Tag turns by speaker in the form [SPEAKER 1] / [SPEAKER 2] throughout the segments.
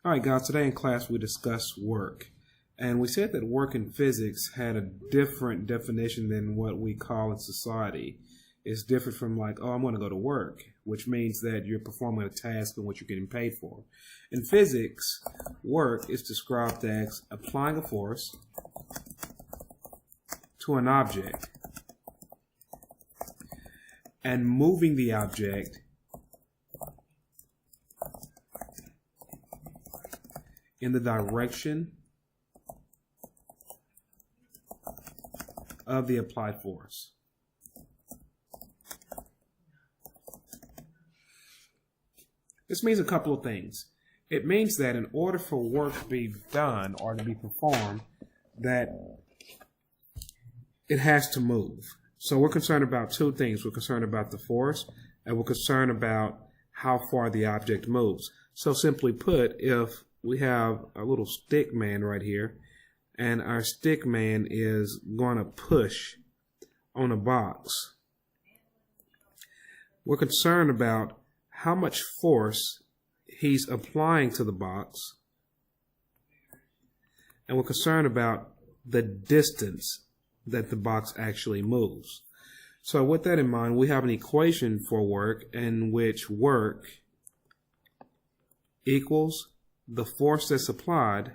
[SPEAKER 1] All right, guys, today in class we discussed work. And we said that work in physics had a different definition than what we call in society. It's different from like, oh, I'm going to go to work, which means that you're performing a task and what you're getting paid for. In physics, work is described as applying a force to an object and moving the object in the direction of the applied force. This means a couple of things. It means that in order for work to be done or to be performed, that it has to move. So we're concerned about two things. We're concerned about the force, and we're concerned about how far the object moves. So simply put, if we have a little stick man right here, and our stick man is going to push on a box, we're concerned about how much force he's applying to the box, and we're concerned about the distance that the box actually moves. So with that in mind, we have an equation for work in which work equals the force that's applied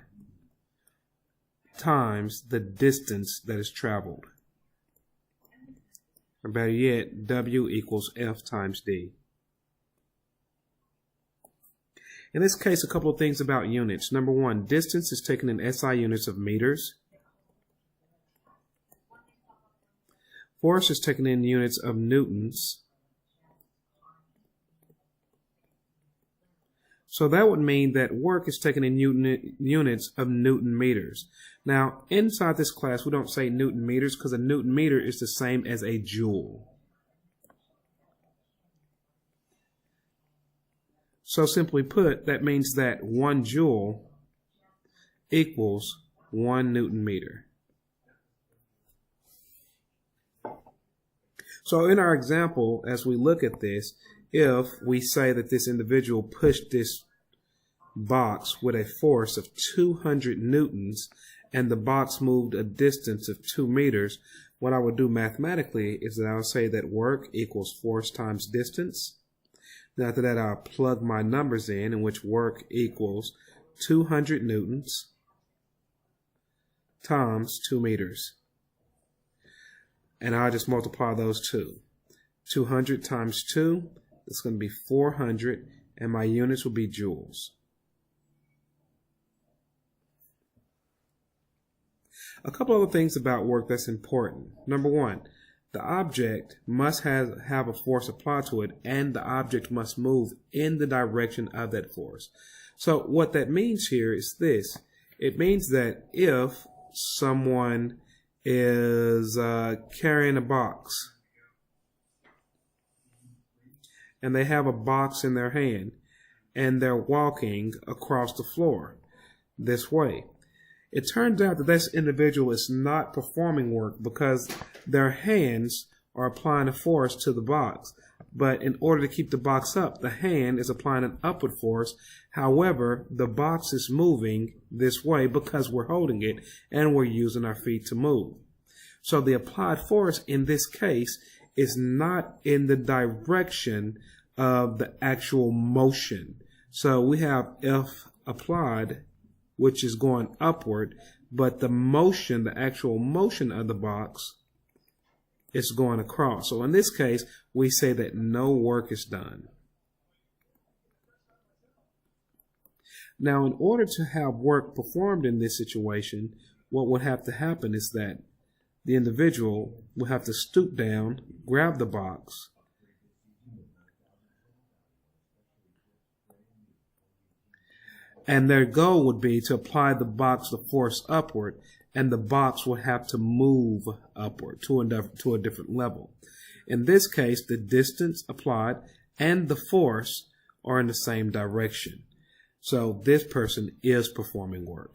[SPEAKER 1] times the distance that is traveled. Or better yet, W equals F times D. In this case, a couple of things about units. Number one, distance is taken in SI units of meters. Force is taken in units of newtons. So that would mean that work is taken in units of Newton meters. Now, inside this class, we don't say Newton meters because a Newton meter is the same as a joule. So simply put, that means that 1 joule equals 1 Newton meter. So in our example, as we look at this, if we say that this individual pushed this box with a force of 200 newtons and the box moved a distance of 2 meters, what I would do mathematically is that I would say that work equals force times distance. Then after that, I'll plug my numbers in which work equals 200 newtons times 2 meters. And I'll just multiply those two. 200 times 2, it's going to be 400, and my units will be joules. A couple other things about work that's important. Number one, the object must have a force applied to it, and the object must move in the direction of that force. So what that means here is this. It means that if someone is carrying a box, and they have a box in their hand, and they're walking across the floor this way, it turns out that this individual is not performing work because their hands are applying a force to the box. But in order to keep the box up, the hand is applying an upward force. However, the box is moving this way because we're holding it and we're using our feet to move. So the applied force in this case is not in the direction of the actual motion. So we have F applied, which is going upward, but the motion, the actual motion of the box is going across. So in this case, we say that no work is done. Now, in order to have work performed in this situation, what would have to happen is that the individual will have to stoop down, grab the box, and their goal would be to apply the box the force upward, and the box would have to move upward to a different level. In this case, the distance applied and the force are in the same direction. So this person is performing work.